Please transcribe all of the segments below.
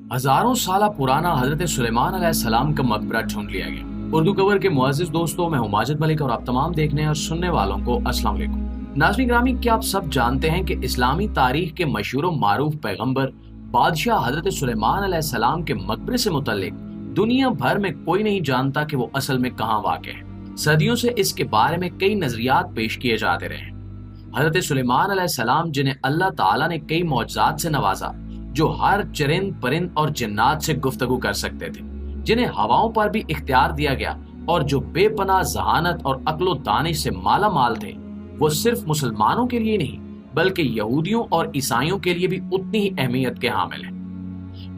हजारों साल पुराना हजरत सुलेमान अलैहिस्सलाम का मकबरा ढूंढ लिया गया। उर्दू कवर के मुअज़्ज़िज़ दोस्तों, मैं हूं माजिद मलिक और आप तमाम देखने और सुनने वालों को अस्सलाम वालेकुम। नाज़रीन ग्रामी, क्या आप सब जानते हैं कि इस्लामी तारीख के मशहूर व मारूफ पैगंबर बादशाह हजरत सुलेमान अलैहिस्सलाम के मकबरे से मुतल्लिक दुनिया भर में कोई नहीं जानता कि वो असल में कहाँ वाक़ है। सदियों से इसके बारे में कई नजरियात पेश किए जाते रहे हैं। हजरत सुलेमान अलैहिस्सलाम, जिन्हें अल्लाह ताला ने कई मौजज़ात से नवाजा, जो हर चरिंद परिंद और जिन्नात से गुफ्तगू कर सकते थे, जिन्हें हवाओं पर भी इख्तियार दिया गया और जो बेपनाह ज़हानत और अक्लो दानिश से माला माल थे, वो सिर्फ मुसलमानों के लिए नहीं बल्कि यहूदियों और ईसाइयों के लिए भी उतनी ही अहमियत के हामिल है।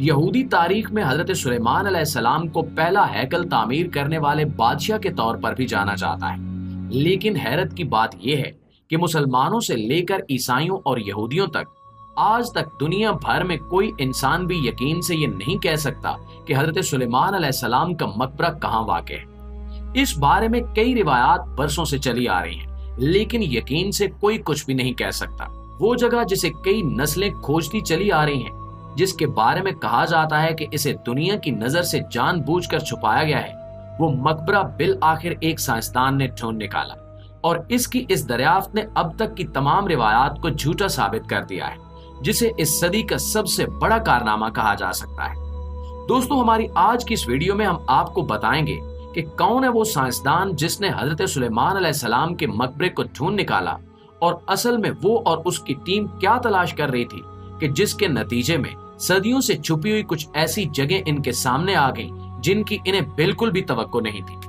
यहूदी तारीख में हजरत सुलेमान अलैहिस्सलाम को पहला हैकल तामीर करने वाले बादशाह के तौर पर भी जाना जाता है। लेकिन हैरत की बात यह है कि मुसलमानों से लेकर ईसाइयों और यहूदियों तक आज तक दुनिया भर में कोई इंसान भी यकीन से ये नहीं कह सकता कि हजरत सुलेमान अलैहिस्सलाम का मकबरा कहाँ वाक़ है। इस बारे में कई रिवायात बरसों से चली आ रही हैं, लेकिन यकीन से कोई कुछ भी नहीं कह सकता। वो जगह जिसे कई नस्लें खोजती चली आ रही हैं, जिसके बारे में कहा जाता है कि इसे दुनिया की नजर से जानबूझकर छुपाया गया है, वो मकबरा बिल आखिर एक साइंसदान ने ढूंढ निकाला और इसकी इस दरियाफ्त ने अब तक की तमाम रिवायात को झूठा साबित कर दिया है, जिसे इस सदी का सबसे बड़ा कारनामा कहा जा सकता है। दोस्तों, हमारी आज की इस वीडियो में हम आपको बताएंगे कि कौन है वो साइंसदान जिसने हजरत सुलेमान अलैहिस्सलाम के मकबरे को ढूंढ निकाला और असल में वो और उसकी टीम क्या तलाश कर रही थी कि जिसके नतीजे में सदियों से छुपी हुई कुछ ऐसी जगह इनके सामने आ गई जिनकी इन्हें बिल्कुल भी तवक्को नहीं थी।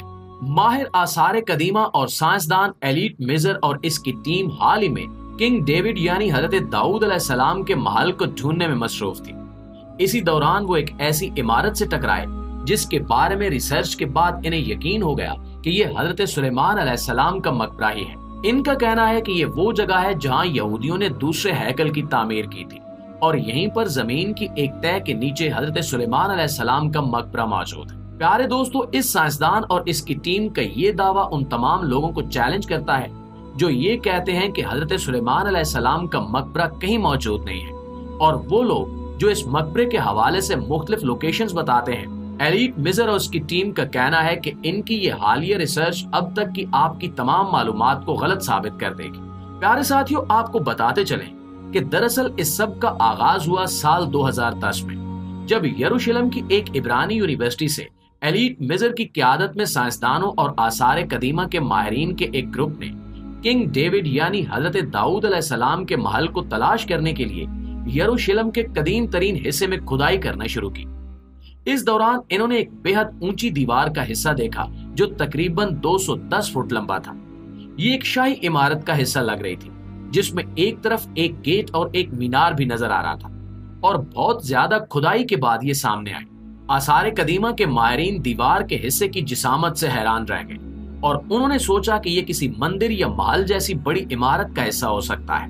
माहिर आसार कदीमा और साइंसदान एलीट मिजर और इसकी टीम हाल ही में किंग डेविड यानी हजरत दाऊद अलैहिस्सलाम के महल को ढूंढने में मसरूफ थी। इसी दौरान वो एक ऐसी इमारत से टकराए जिसके बारे में रिसर्च के बाद इन्हें यकीन हो गया कि ये हजरत सुलेमान अलैहिस्सलाम का मकबरा ही है। इनका कहना है कि ये वो जगह है जहां यहूदियों ने दूसरे हैकल की तामीर की थी और यहीं पर जमीन की एक तह के नीचे हजरत सुलेमान अलैहिस्सलाम का मकबरा मौजूद है। प्यारे दोस्तों, इस साइंसदान और इसकी टीम का ये दावा उन तमाम लोगों को चैलेंज करता है जो ये कहते हैं कि हजरत सुलेमान अलैहिस्सलाम का मकबरा कहीं मौजूद नहीं है, और वो लोग जो इस मकबरे के हवाले से मुख्तलिफ लोकेशंस बताते हैं। एलीट मिजर और उसकी टीम का कहना है कि इनकी ये हालिया रिसर्च अब तक की आपकी तमाम मालूमात को गलत साबित कर देगी। प्यारे साथियों, आपको बताते चलें कि दरअसल इस सब का आगाज हुआ साल 2010 में, जब यरूशलेम की एक इब्रानी यूनिवर्सिटी से एलीट मिजर की क़यादत में साइंसदानों और आसार कदीमा के माहिरीन के एक ग्रुप ने किंग डेविड यानी हजरत दाऊद अलैहिस्सलाम के महल को तलाश करने के लिए यरूशलेम के कदीम तरीन हिस्से में खुदाई करना शुरू की। इस दौरान इन्होंने एक बेहद ऊंची दीवार का हिस्सा देखा जो तकरीबन 210 फुट लंबा था। ये एक शाही इमारत का हिस्सा लग रही थी, जिसमें एक तरफ एक गेट और एक मीनार भी नजर आ रहा था, और बहुत ज्यादा खुदाई के बाद ये सामने आए। आसार कदीमा के माहिरीन दीवार के हिस्से की जिसामत से हैरान रह गए और उन्होंने सोचा कि यह किसी मंदिर या महल जैसी बड़ी इमारत का हिस्सा हो सकता है।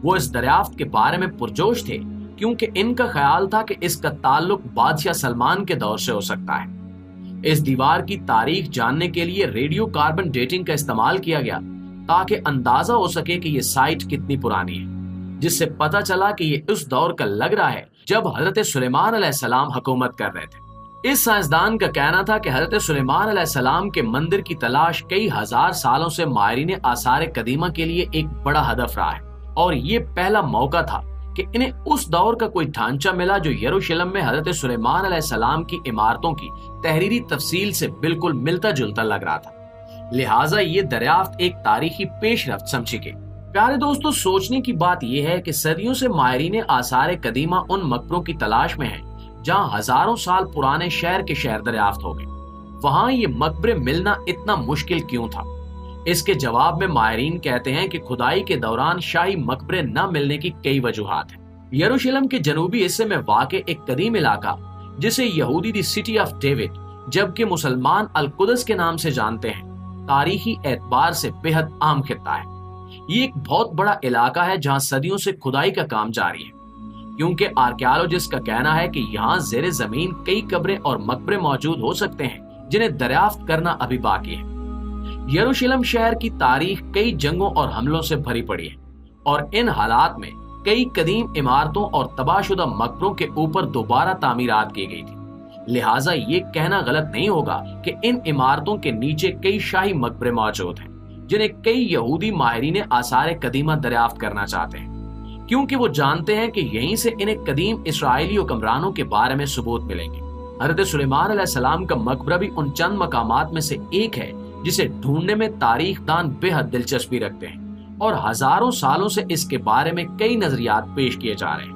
वो इस दरियाफ्त के बारे में पुरजोश थे क्योंकि इनका ख्याल था कि इसका ताल्लुक बादशाह सलमान के दौर से हो सकता है। इस दीवार की तारीख जानने के लिए रेडियो कार्बन डेटिंग का इस्तेमाल किया गया ताकि अंदाजा हो सके कि यह साइट कितनी पुरानी है, जिससे पता चला कि यह उस दौर का लग रहा है जब हजरत सुलेमान अलैहिस्सलाम हुकूमत कर रहे थे। इस साइंसदान का कहना था कि हजरत सुलेमान अलैहिस्सलाम के मंदिर की तलाश कई हजार सालों से माहिरीन आसार कदीमा के लिए एक बड़ा हदफ रहा है, और ये पहला मौका था कि इन्हें उस दौर का कोई ढांचा मिला जो यरूशलेम में हजरत सुलेमान अलैहिस्सलाम की इमारतों की तहरीरी तफसील से बिल्कुल मिलता जुलता लग रहा था। लिहाजा ये दरियाफ्त एक तारीखी पेशरफ्त समझी गई। प्यारे दोस्तों, सोचने की बात यह है कि सदियों से माहिरीन आसार कदीमा उन मकबरों की तलाश में है जहां हजारों साल पुराने शहर के शहर दरियाफ्त हो गए। वहां ये मकबरे मिलना इतना मुश्किल क्यों था? इसके जवाब में माहिरीन कहते हैं कि खुदाई के दौरान शाही मकबरे न मिलने की कई वजूहात हैं। यरूशलेम के जनूबी हिस्से में वाक़े एक कदीम इलाका जिसे यहूदी दी सिटी ऑफ डेविड जबकि मुसलमान अल कुदस के नाम से जानते हैं, तारीखी एतबार से बेहद आम खित्ता है। ये एक बहुत बड़ा इलाका है जहां सदियों से खुदाई का काम जारी है, क्योंकि आर्कियोलॉजिस्ट का कहना है कि यहाँ ज़ेरे जमीन कई कब्रें और मकबरे मौजूद हो सकते हैं जिन्हें दरियाफ्त करना अभी बाकी है। यरूशलेम शहर की तारीख कई जंगों और हमलों से भरी पड़ी है और इन हालात में कई कदीम इमारतों और तबाहशुदा मकबरों के ऊपर दोबारा तामीरात की गई थी। लिहाजा ये कहना गलत नहीं होगा कि इन इमारतों के नीचे कई शाही मकबरे मौजूद हैं, जिन्हें कई यहूदी माहिरीन आसार कदीमा दरियाफ्त करना चाहते हैं, क्योंकि वो जानते हैं कि यहीं से इन्हें कदीम इसराइली हुक्मरानों के बारे में सबूत मिलेंगे। हज़रत सुलेमान अलैहिस्सलाम का मकबरा भी उन चंद मकामात में से एक है जिसे ढूंढने में तारीखदान बेहद दिलचस्पी रखते हैं और हजारों सालों से इसके बारे में कई नजरियात पेश किए जा रहे हैं।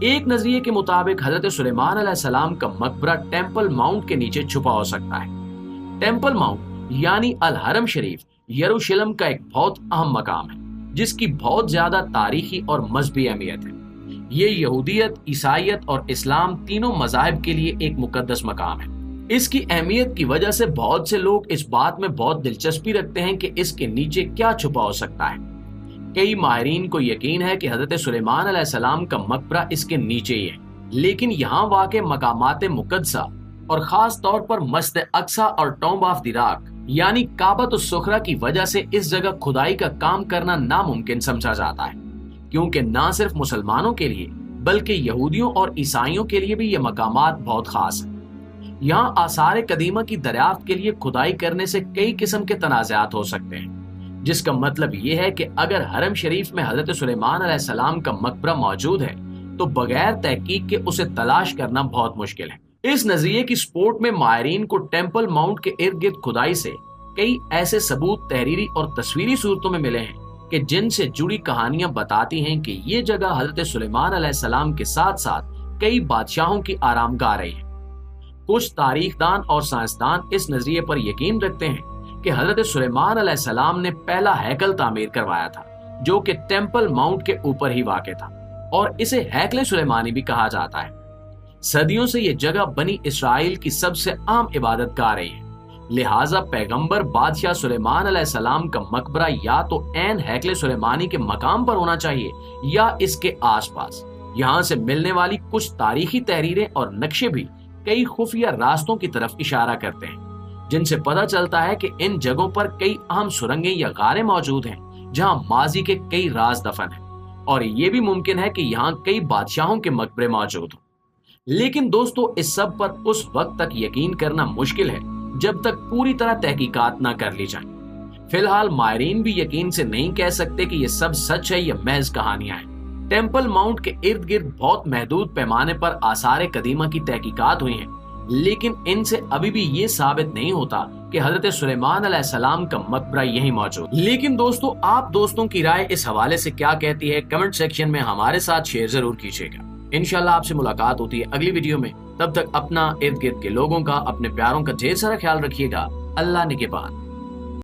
एक नजरिए के मुताबिक हज़रत सुलेमान अलैहिस्सलाम का मकबरा टेंपल माउंट के नीचे छुपा हो सकता है। टेंपल माउंट यानी अल हरम शरीफ यरूशलेम का एक बहुत अहम मकाम है, जिसकी बहुत ज्यादा तारीखी और मजहबी अहमियत है। ये यहूदियत, ईसाईयत और इस्लाम तीनों मज़ाहिब के लिए एक मुकद्दस मकाम है। इसकी अहमियत की वजह से बहुत से लोग इस बात में बहुत दिलचस्पी रखते हैं कि इसके नीचे क्या छुपा हो सकता है। कई माहिरीन को यकीन है कि हज़रत सुलेमान अलैहिस्सलाम का मकबरा इसके नीचे ही है, लेकिन यहाँ वाक़े मकामात मुक़द्दसा और खास तौर पर मस्जिद अक्सा और टॉम्ब ऑफ द रॉक यानी काबत उस-सुखरा की वजह से इस जगह खुदाई का काम करना नामुमकिन समझा जाता है, क्योंकि न सिर्फ मुसलमानों के लिए बल्कि यहूदियों और ईसाइयों के लिए भी ये मकामात बहुत खास है। यहाँ आसार कदीमा की दरियाफ्त के लिए खुदाई करने से कई किस्म के तनाज़ात हो सकते हैं, जिसका मतलब ये है कि अगर हरम शरीफ में हज़रत सुलेमान अलैहिस्सलाम का मकबरा मौजूद है तो बगैर तहकीक के उसे तलाश करना बहुत मुश्किल है। इस नजरिए की सपोर्ट में माहिरीन को टेंपल माउंट के इर्द गिर्द खुदाई से कई ऐसे सबूत तहरीरी और तस्वीरी सूरतों में मिले हैं कि जिनसे जुड़ी कहानियां बताती हैं कि ये जगह हज़रत सुलेमान अलैहिस्सलाम के साथ साथ कई बादशाहों की आरामगाह रही है। कुछ तारीखदान और साइंसदान इस नजरिए पर यकीन रखते हैं कि हज़रत सुलेमान अलैहिस्सलाम ने पहला हैकल तामीर करवाया था, जो कि टेंपल माउंट के ऊपर ही वाक़ था, और इसे हैकल सुलेमानी भी कहा जाता है। सदियों से ये जगह बनी इसराइल की सबसे आम इबादत गाह रही है, लिहाजा पैगंबर बादशाह सुलेमान अलैहिस्सलाम का मकबरा या तो ऐन हैकल सुलेमानी के मकाम पर होना चाहिए या इसके आसपास। यहाँ से मिलने वाली कुछ तारीखी तहरीरें और नक्शे भी कई खुफिया रास्तों की तरफ इशारा करते हैं, जिनसे पता चलता है कि इन जगहों पर कई अहम सुरंगें या गारें मौजूद हैं जहां माजी के कई राज दफन हैं, और ये भी मुमकिन है कि यहाँ कई बादशाहों के मकबरे मौजूद हों। लेकिन दोस्तों, इस सब पर उस वक्त तक यकीन करना मुश्किल है जब तक पूरी तरह तहकीकात ना कर ली जाए। फिलहाल माहिरीन भी यकीन से नहीं कह सकते कि ये सब सच है या महज कहानियां हैं। टेंपल माउंट के इर्द गिर्द बहुत महदूद पैमाने पर आसार कदीमा की तहकीकात हुई हैं, लेकिन इनसे अभी भी ये साबित नहीं होता कि हज़रत सुलेमान अलैहिस्सलाम का मकबरा यहीं मौजूद। लेकिन दोस्तों, आप दोस्तों की राय इस हवाले से क्या कहती है, कमेंट सेक्शन में हमारे साथ शेयर जरूर कीजिएगा। इंशाल्लाह आपसे मुलाकात होती है अगली वीडियो में। तब तक अपना इर्द गिर्द के लोगों का, अपने प्यारों का ढेर सारा ख्याल रखिएगा। अल्लाह निगहबान।